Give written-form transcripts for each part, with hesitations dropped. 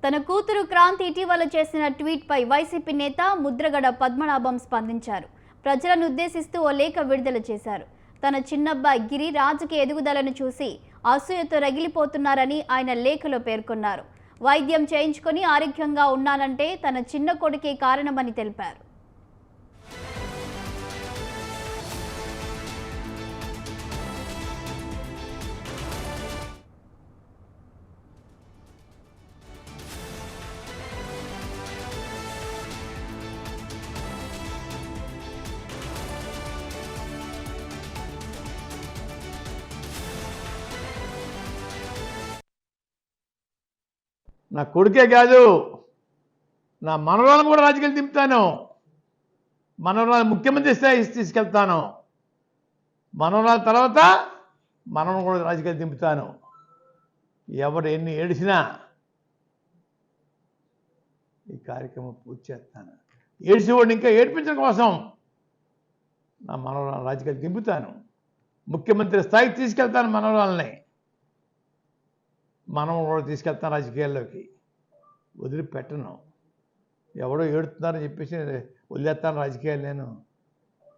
తన కూతురు క్రాంతి ఇటీవల చేసిన ట్వీట్పై వైసీపీ నేత ముద్రగడ పద్మనాభం స్పందించారు. ప్రజలను ఉద్దేశిస్తూ ఓ లేఖ విడుదల చేశారు. తన చిన్నబ్బాయి గిరి రాజకీయ ఎదుగుదలను చూసి అసూయతో రగిలిపోతున్నారని ఆయన లేఖలో పేర్కొన్నారు. వైద్యం చేయించుకొని ఆరోగ్యంగా ఉన్నానంటే తన చిన్న కొడుకే కారణమని తెలిపారు. నా కొడుకే కాదు, నా మనవరాలను కూడా రాజకీయాలు దింపుతాను. మనవరాలు ముఖ్యమంత్రి స్థాయి తీసుకెళ్తాను. మనవరాల తర్వాత మనవను కూడా రాజకీయాలు దింపుతాను. ఎవరు ఎన్ని ఏడిచినా ఈ కార్యక్రమం పూర్తి చేస్తాను. ఏడిసేవాడిని ఇంకా ఏడిపించడం కోసం నా మనవరాలను రాజకీయాలు దింపుతాను. ముఖ్యమంత్రి స్థాయికి తీసుకెళ్తాను. మనవరాలని మనం కూడా తీసుకెళ్తాను రాజకీయాల్లోకి. వదిలిపెట్టను. ఎవడో ఏడుతున్నారని చెప్పేసి వదిలేస్తాను రాజకీయాలు. నేను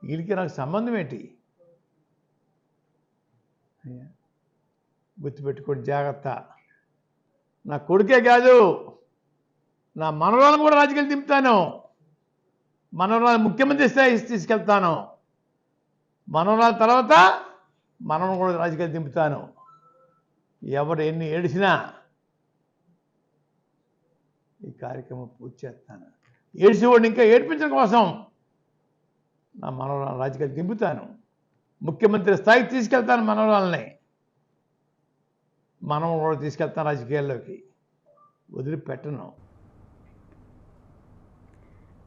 వీళ్ళకి నాకు సంబంధం ఏంటి? గుర్తుపెట్టుకోండి, జాగ్రత్త. నా కొడుకే కాదు, నా మనవరాలను కూడా రాజకీయాలు దింపుతాను. మనవరాలు ముఖ్యమంత్రి స్థాయి తీసుకెళ్తాను. మనవరాల తర్వాత మనం కూడా రాజకీయాలు దింపుతాను. ఎవరు ఎన్ని ఏడిచినా ఈ కార్యక్రమం పూర్తి చేస్తాను. ఏడిసేవాడిని ఇంకా ఏడిపించడం కోసం నా మనవరాలను రాజకీయాలు దింపుతాను. ముఖ్యమంత్రి స్థాయికి తీసుకెళ్తాను. మనవరాలని మనం కూడా తీసుకెళ్తాను రాజకీయాల్లోకి. వదిలిపెట్టను.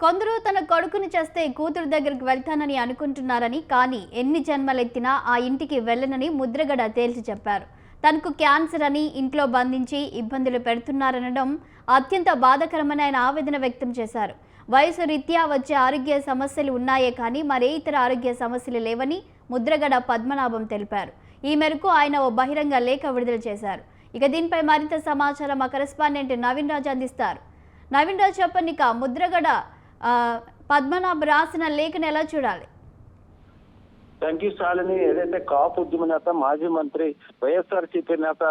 కొందరు తన కొడుకుని చేస్తే కూతురు దగ్గరికి వెళ్తానని అనుకుంటున్నారని, కానీ ఎన్ని జన్మలెత్తినా ఆ ఇంటికి వెళ్ళనని ముద్రగడ తేల్చి చెప్పారు. తనకు క్యాన్సర్ అని ఇంట్లో బంధించి ఇబ్బందులు పెడుతున్నారనడం అత్యంత బాధాకరమని ఆయన ఆవేదన వ్యక్తం చేశారు. వయసు రీత్యా వచ్చే ఆరోగ్య సమస్యలు ఉన్నాయే కానీ మరే ఇతర ఆరోగ్య సమస్యలు లేవని ముద్రగడ పద్మనాభం తెలిపారు. ఈ మేరకు ఆయన ఓ బహిరంగ లేఖ విడుదల చేశారు. ఇక దీనిపై మరింత సమాచారం మా కరెస్పాండెంట్ నవీన్ రాజు అందిస్తారు. నవీన్ రాజు, చెప్పండి, ముద్రగడ పద్మనాభం రాసిన లేఖను ఎలా చూడాలి? Thank you Shalini. ఏదైతే కాపు ఉద్యమ నేత, మాజీ మంత్రి, వైఎస్ఆర్సీపీ నేత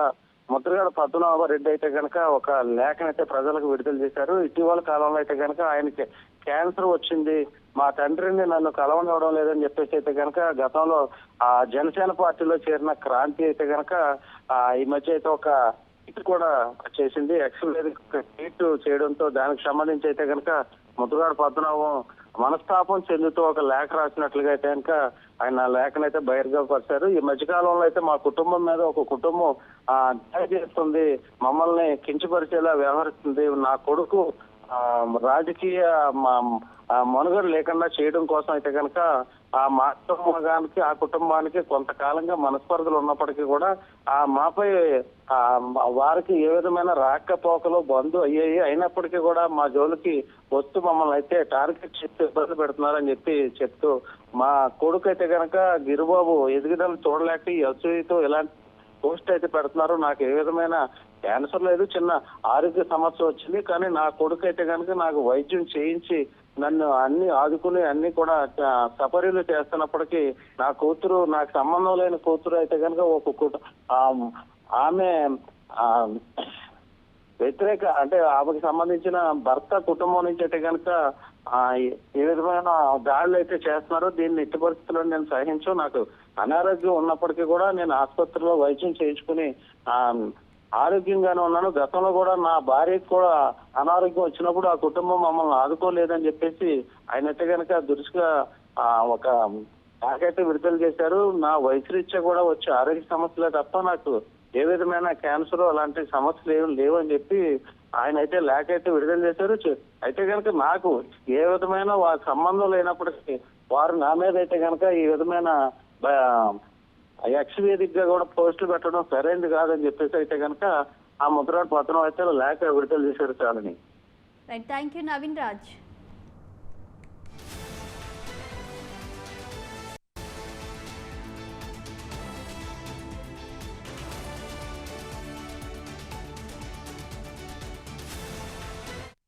ముద్రగడ పద్మనాభరెడ్డి అయితే కనుక ఒక లేఖనైతే ప్రజలకు విడుదల చేశారు. ఇటీవల కాలంలో అయితే కనుక ఆయనకి క్యాన్సర్ వచ్చింది, మా తండ్రిని నన్ను కలవనివ్వడం లేదని చెప్పేసి అయితే కనుక గతంలో ఆ జనసేన పార్టీలో చేరిన క్రాంతి అయితే కనుక ఈ మధ్య అయితే ఒక ట్వీట్ కూడా చేసింది. యాక్చువల్ ట్వీట్ చేయడంతో దానికి సంబంధించి అయితే కనుక ముద్రగడ పద్మనాభం మనస్తాపం చెందుతూ ఒక లేఖ రాసినట్లుగా అయితే కనుక ఆయన లేఖనైతే బహిర్గతపరిచారు. ఈ మధ్యకాలంలో అయితే మా కుటుంబం మీద ఒక కుటుంబం దాడి చేస్తుంది, మమ్మల్ని కించపరిచేలా వ్యవహరిస్తుంది, నా కొడుకు రాజకీయ మనుగడ లేకుండా చేయడం కోసం అయితే కనుక ఆ కుటుంబానికి కొంతకాలంగా మనస్పర్ధలు ఉన్నప్పటికీ కూడా మాపై వారికి ఏ విధమైన రాకపోకలు బంధు అయ్యాయి. అయినప్పటికీ కూడా మా జోలికి వస్తూ మమ్మల్ని అయితే టార్గెట్ చేస్తూ ఇబ్బంది పెడుతున్నారని చెప్తూ మా కొడుకు అయితే కనుక గిరిబాబు ఎదుగుదల చూడలేక ఈ అసూయతో ఇలాంటి పోస్ట్ అయితే పెడుతున్నారు. నాకు ఏ విధమైన క్యాన్సర్ లేదు, చిన్న ఆరోగ్య సమస్య వచ్చింది, కానీ నా కొడుకు అయితే కనుక నాకు వైద్యం చేయించి నన్ను అన్ని ఆదుకుని అన్ని కూడా సపర్యలు చేస్తున్నప్పటికీ నా కూతురు, నాకు సంబంధం లేని కూతురు అయితే కనుక ఆమె వ్యతిరేక అంటే ఆమెకు సంబంధించిన భర్త కుటుంబం నుంచి అయితే కనుక ఏ విధమైన దాడులు అయితే చేస్తున్నారో దీన్ని ఎట్టి పరిస్థితుల్లో నేను సహించు. నాకు అనారోగ్యం ఉన్నప్పటికీ కూడా నేను ఆసుపత్రిలో వైద్యం చేయించుకుని ఆరోగ్యంగానే ఉన్నాను. గతంలో కూడా నా భార్యకు కూడా అనారోగ్యం వచ్చినప్పుడు ఆ కుటుంబం మమ్మల్ని ఆదుకోలేదని చెప్పేసి ఆయన అయితే కనుక దురుసుగా ఒక నాకైతే విడుదల చేశారు. నా వయసు రీత్యా కూడా వచ్చే ఆరోగ్య సమస్యలే తప్ప నాకు ఏ విధమైన క్యాన్సర్ అలాంటి సమస్యలు ఏమి లేవని చెప్పి ఆయన అయితే లేఖ అయితే విడుదల చేశారు. అయితే కనుక నాకు ఏ విధమైన సంబంధం లేనప్పటికీ వారు నా మీద అయితే కనుక ఈ విధమైన వేదికగా కూడా పోస్టులు పెట్టడం సరైనది కాదని చెప్పేసి అయితే కనుక ఆ ముద్రగడ పద్మనాభం అయితే లేఖ విడుదల చేశారు. చాలని. Thank you Naveen Raj.